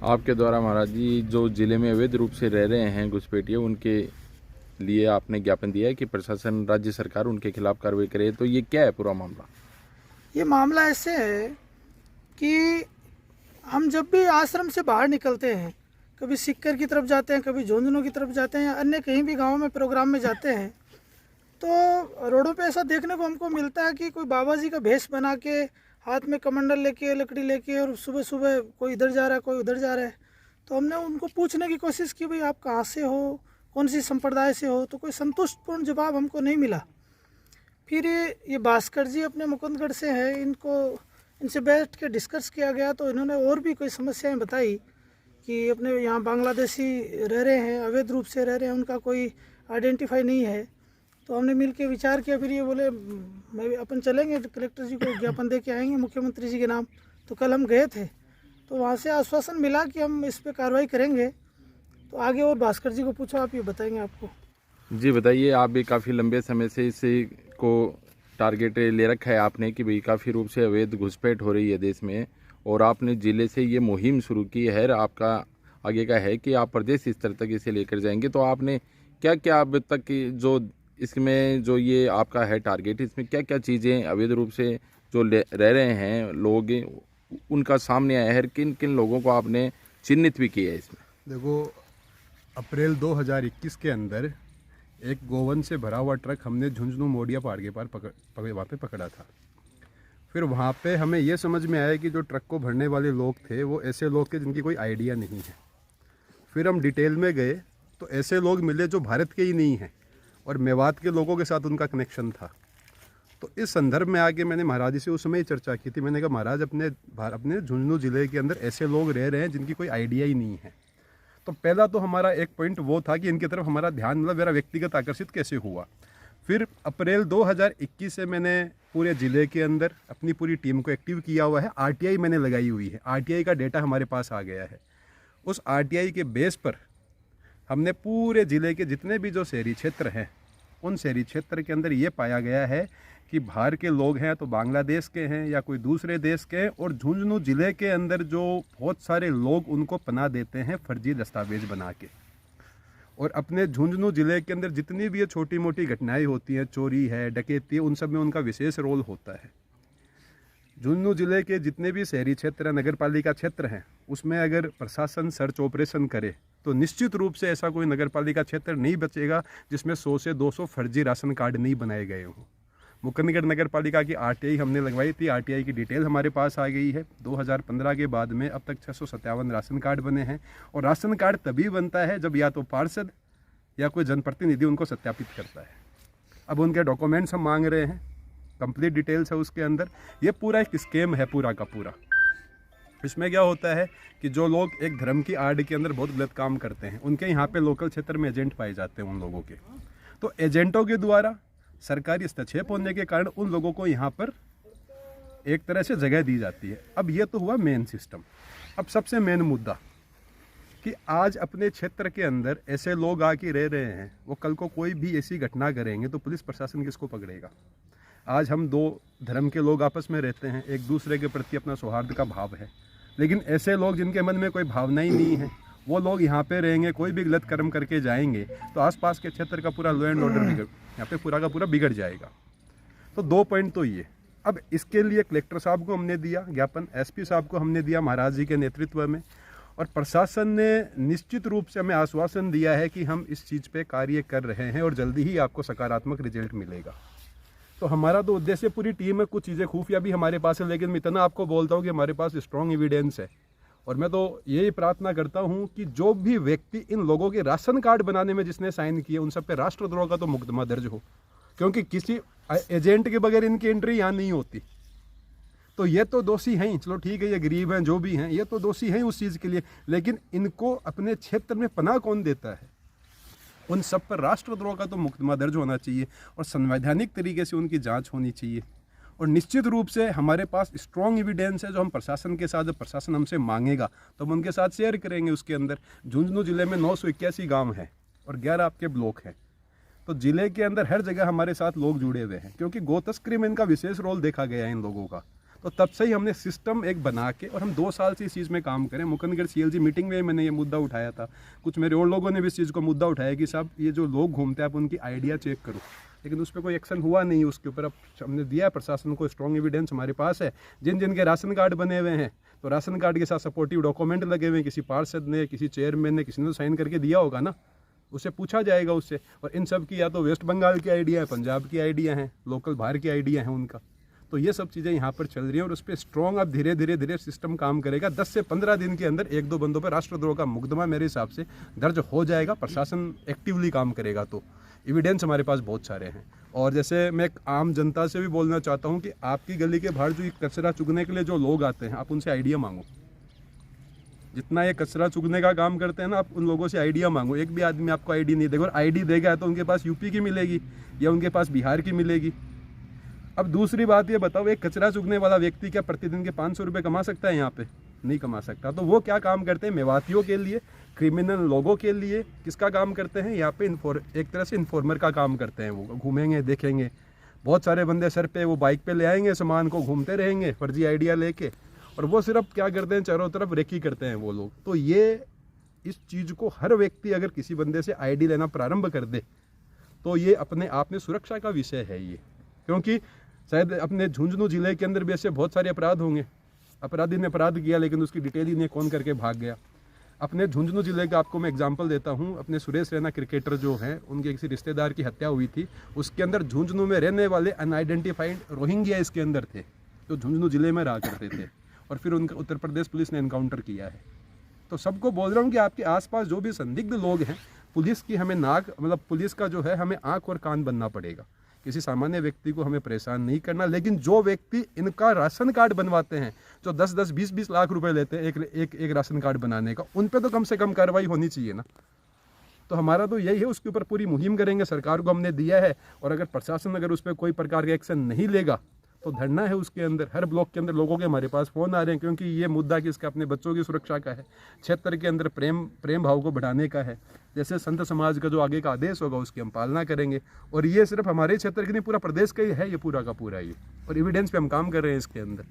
आपके द्वारा महाराज जी जो जिले में अवैध रूप से रह रहे हैं घुसपैठिए, उनके लिए आपने ज्ञापन दिया है कि प्रशासन, राज्य सरकार उनके खिलाफ कार्रवाई करे, तो ये क्या है पूरा मामला? ये मामला ऐसे है कि हम जब भी आश्रम से बाहर निकलते हैं, कभी सिक्कर की तरफ जाते हैं, कभी झुंझुनू की तरफ जाते हैं, या अन्य कहीं भी गाँव में प्रोग्राम में जाते हैं, तो रोडों पे ऐसा देखने को हमको मिलता है कि कोई बाबा जी का भेष बना के, हाथ में कमंडल लेके, लकड़ी लेके, और सुबह सुबह कोई इधर जा रहा है, कोई उधर जा रहा है। तो हमने उनको पूछने की कोशिश की, भाई आप कहाँ से हो, कौन सी संप्रदाय से हो, तो कोई संतुष्टपूर्ण जवाब हमको नहीं मिला। फिर ये भास्कर जी अपने मुकुंदगढ़ से हैं, इनसे बैठ के डिस्कस किया गया, तो इन्होंने और भी कोई समस्याएं बताई कि अपने यहाँ बांग्लादेशी रह रहे हैं, अवैध रूप से रह रहे हैं, उनका कोई आइडेंटिफाई नहीं है। तो हमने मिल के विचार किया, फिर ये बोले मैं अपन चलेंगे, कलेक्टर जी को ज्ञापन दे के आएंगे मुख्यमंत्री जी के नाम। तो कल हम गए थे, तो वहाँ से आश्वासन मिला कि हम इस पर कार्रवाई करेंगे। तो आगे और भास्कर जी को पूछो, आप ये बताएंगे आपको। जी बताइए, आप भी काफ़ी लंबे समय से इसी को टारगेट ले रखा है आपने कि भाई काफ़ी रूप से अवैध घुसपैठ हो रही है देश में, और आपने जिले से ये मुहिम शुरू की है। आपका आगे का है कि आप प्रदेश स्तर तक इसे लेकर जाएंगे, तो आपने क्या क्या अब तक की जो इसमें जो ये आपका है टारगेट, इसमें क्या क्या चीज़ें अवैध रूप से जो रह रहे हैं लोग, उनका सामने आया है, किन किन लोगों को आपने चिन्हित भी किया है इसमें? देखो, अप्रैल 2021 के अंदर एक गोवन से भरा हुआ ट्रक हमने झुंझुनू मोडिया पहाड़ के पार वहाँ पे पकड़ा था। फिर वहाँ पे हमें ये समझ में आया कि जो ट्रक को भरने वाले लोग थे वो ऐसे लोग थे जिनकी कोई आइडिया नहीं है। फिर हम डिटेल में गए तो ऐसे लोग मिले जो भारत के ही नहीं हैं और मेवात के लोगों के साथ उनका कनेक्शन था। तो इस संदर्भ में आगे मैंने महाराज जी से उस समय ही चर्चा की थी। मैंने कहा महाराज, अपने झुंझुनू ज़िले के अंदर ऐसे लोग रह रहे हैं जिनकी कोई आइडिया ही नहीं है। तो पहला तो हमारा एक पॉइंट वो था कि इनकी तरफ हमारा ध्यान, मतलब मेरा व्यक्तिगत आकर्षित कैसे हुआ। फिर अप्रैल 2021 से मैंने पूरे ज़िले के अंदर अपनी पूरी टीम को एक्टिव किया हुआ है। आरटीआई मैंने लगाई हुई है, आरटीआई का डेटा हमारे पास आ गया है। उस आरटीआई के बेस पर हमने पूरे ज़िले के जितने भी जो शहरी क्षेत्र हैं, उन शहरी क्षेत्र के अंदर ये पाया गया है कि बाहर के लोग हैं तो बांग्लादेश के हैं या कोई दूसरे देश के हैं, और झुंझुनू ज़िले के अंदर जो बहुत सारे लोग उनको पनाह देते हैं फर्जी दस्तावेज बना के। और अपने झुंझुनू ज़िले के अंदर जितनी भी ये छोटी मोटी घटनाएं होती हैं, चोरी है, डकैती है, उन सब में उनका विशेष रोल होता है। झुंझुनू ज़िले के जितने भी शहरी क्षेत्र हैं, नगर पालिका क्षेत्र हैं, उसमें अगर प्रशासन सर्च ऑपरेशन करे तो निश्चित रूप से ऐसा कोई नगर पालिका क्षेत्र नहीं बचेगा जिसमें 100 से 200 फर्जी राशन कार्ड नहीं बनाए गए हों। मुकुंदगढ़ नगर पालिका की आरटीआई हमने लगवाई थी, आरटीआई की डिटेल हमारे पास आ गई है। 2015 के बाद में अब तक 657 राशन कार्ड बने हैं। और राशन कार्ड तभी बनता है जब या तो पार्षद या कोई जनप्रतिनिधि उनको सत्यापित करता है। अब उनके डॉक्यूमेंट्स हम मांग रहे हैं, कंप्लीट डिटेल्स है उसके अंदर। ये पूरा एक स्कैम है पूरा का पूरा। इसमें क्या होता है कि जो लोग एक धर्म की आड़ के अंदर बहुत गलत काम करते हैं, उनके यहाँ पे लोकल क्षेत्र में एजेंट पाए जाते हैं उन लोगों के। तो एजेंटों के द्वारा सरकारी हस्तक्षेप होने के कारण उन लोगों को यहाँ पर एक तरह से जगह दी जाती है। अब ये तो हुआ मेन सिस्टम। अब सबसे मेन मुद्दा कि आज अपने क्षेत्र के अंदर ऐसे लोग आके रह रहे हैं, वो कल को कोई भी ऐसी घटना करेंगे तो पुलिस प्रशासन किसको पकड़ेगा। आज हम दो धर्म के लोग आपस में रहते हैं, एक दूसरे के प्रति अपना सौहार्द का भाव है, लेकिन ऐसे लोग जिनके मन में कोई भावना ही नहीं है, वो लोग यहाँ पे रहेंगे, कोई भी गलत कर्म करके जाएंगे तो आसपास के क्षेत्र का पूरा लॉ एंड ऑर्डर यहाँ पे पूरा का पूरा बिगड़ जाएगा। तो 2 पॉइंट तो ये। अब इसके लिए कलेक्टर साहब को हमने दिया ज्ञापन, एसपी साहब को हमने दिया महाराज जी के नेतृत्व में, और प्रशासन ने निश्चित रूप से हमें आश्वासन दिया है कि हम इस चीज़ पे कार्य कर रहे हैं और जल्दी ही आपको सकारात्मक रिजल्ट मिलेगा। तो हमारा तो उद्देश्य, पूरी टीम है, कुछ चीज़ें खुफिया भी हमारे पास है, लेकिन मैं इतना आपको बोलता हूँ कि हमारे पास स्ट्रॉन्ग एविडेंस है। और मैं तो यही प्रार्थना करता हूँ कि जो भी व्यक्ति इन लोगों के राशन कार्ड बनाने में जिसने साइन किए, उन सब पे राष्ट्रद्रोह का तो मुकदमा दर्ज हो, क्योंकि किसी एजेंट के बगैर इनकी एंट्री यहाँ नहीं होती। तो ये तो दोषी हैं, चलो ठीक है, ये गरीब हैं, जो भी हैं, ये तो दोषी हैं उस चीज़ के लिए, लेकिन इनको अपने क्षेत्र में पनाह कौन देता है? उन सब पर राष्ट्रद्रोह का तो मुकदमा दर्ज होना चाहिए और संवैधानिक तरीके से उनकी जांच होनी चाहिए। और निश्चित रूप से हमारे पास स्ट्रॉन्ग एविडेंस है जो हम प्रशासन के साथ, जब प्रशासन हमसे मांगेगा तो हम उनके साथ शेयर करेंगे। उसके अंदर झुंझुनू जिले में 981 गांव हैं और 11 आपके ब्लॉक हैं। तो जिले के अंदर हर जगह हमारे साथ लोग जुड़े हुए हैं, क्योंकि गो तस्करी में इनका विशेष रोल देखा गया है इन लोगों का। तो तब से ही हमने सिस्टम एक बना के, और हम 2 साल से इस चीज़ में काम करें। मुकंदगढ़ CLG मीटिंग में मैंने ये मुद्दा उठाया था, कुछ मेरे और लोगों ने भी इस चीज़ को मुद्दा उठाया कि साहब ये जो लोग घूमते हैं आप उनकी आइडिया चेक करो, लेकिन उस पर कोई एक्शन हुआ नहीं। उसके ऊपर अब हमने दिया प्रशासन को, स्ट्रॉन्ग एविडेंस हमारे पास है। जिन जिन के राशन कार्ड बने हुए हैं तो राशन कार्ड के साथ सपोर्टिव डॉक्यूमेंट लगे हुए हैं, किसी पार्षद ने, किसी चेयरमैन ने, किसी ने तो साइन करके दिया होगा ना, उससे पूछा जाएगा उससे। और इन सब की या तो वेस्ट बंगाल की आइडिया है, पंजाब की आइडिया है, लोकल बाहर की आइडिया है उनका। तो ये सब चीज़ें यहाँ पर चल रही हैं और उस पर स्ट्रॉन्ग अब धीरे धीरे धीरे सिस्टम काम करेगा। 10 से 15 दिन के अंदर 1-2 बंदों पर राष्ट्रद्रोह का मुकदमा मेरे हिसाब से दर्ज हो जाएगा। प्रशासन एक्टिवली काम करेगा तो एविडेंस हमारे पास बहुत सारे हैं। और जैसे मैं एक आम जनता से भी बोलना चाहता हूँ कि आपकी गली के बाहर जो ये कचरा चुगने के लिए जो लोग आते हैं, आप उनसे आइडिया मांगो। जितना ये कचरा चुगने का काम करते हैं ना, आप उन लोगों से आइडिया मांगो। एक भी आदमी आपको आईडी नहीं देगा, और आईडी देगा तो उनके पास यूपी की मिलेगी या उनके पास बिहार की मिलेगी। अब दूसरी बात ये बताओ, एक कचरा चुगने वाला व्यक्ति क्या प्रतिदिन के 500 रुपये कमा सकता है यहाँ पे? नहीं कमा सकता। तो वो क्या काम करते हैं? मेवातियों के लिए, क्रिमिनल लोगों के लिए किसका काम करते हैं? यहाँ पे एक तरह से इन्फॉर्मर का काम करते हैं। वो घूमेंगे, देखेंगे, बहुत सारे बंदे सर पे वो बाइक पे ले आएंगे सामान को, घूमते रहेंगे फर्जी आइडिया लेके, और वो सिर्फ क्या करते हैं, चारों तरफ रेकी करते हैं वो लोग। तो ये इस चीज़ को हर व्यक्ति अगर किसी बंदे से आईडी लेना प्रारंभ कर दे तो ये अपने आप में सुरक्षा का विषय है ये। क्योंकि शायद अपने झुंझुनू जिले के अंदर भी ऐसे बहुत सारे अपराध होंगे, अपराधी ने अपराध किया लेकिन उसकी डिटेल ही नहीं, कौन करके भाग गया। अपने झुंझुनू जिले का आपको मैं एग्जांपल देता हूं। अपने सुरेश रैना क्रिकेटर जो हैं, उनके किसी रिश्तेदार की हत्या हुई थी। उसके अंदर झुंझुनू में रहने वाले अनआइडेंटिफाइड रोहिंग्या इसके अंदर थे, जो झुंझुनू जिले में रहा करते थे, और फिर उनका उत्तर प्रदेश पुलिस ने एनकाउंटर किया है। तो सबको बोल रहा हूँ कि आपके आसपास जो भी संदिग्ध लोग हैं, पुलिस की हमें पुलिस का जो है हमें आँख और कान बनना पड़ेगा। किसी सामान्य व्यक्ति को हमें परेशान नहीं करना, लेकिन जो व्यक्ति इनका राशन कार्ड बनवाते हैं, जो 10-10, 20-20 लाख रुपए लेते हैं एक राशन कार्ड बनाने का, उन पे तो कम से कम कार्रवाई होनी चाहिए ना। तो हमारा तो यही है, उसके ऊपर पूरी मुहिम करेंगे। सरकार को हमने दिया है, और अगर प्रशासन अगर उस पर कोई प्रकार का एक्शन नहीं लेगा तो धरना है उसके अंदर। हर ब्लॉक के अंदर लोगों के हमारे पास फ़ोन आ रहे हैं, क्योंकि ये मुद्दा किसका, अपने बच्चों की सुरक्षा का है, क्षेत्र के अंदर प्रेम भाव को बढ़ाने का है। जैसे संत समाज का जो आगे का आदेश होगा उसकी हम पालना करेंगे। और ये सिर्फ हमारे क्षेत्र की नहीं, पूरा प्रदेश का ही है ये पूरा का पूरा ये, और एविडेंस पे हम काम कर रहे हैं इसके अंदर।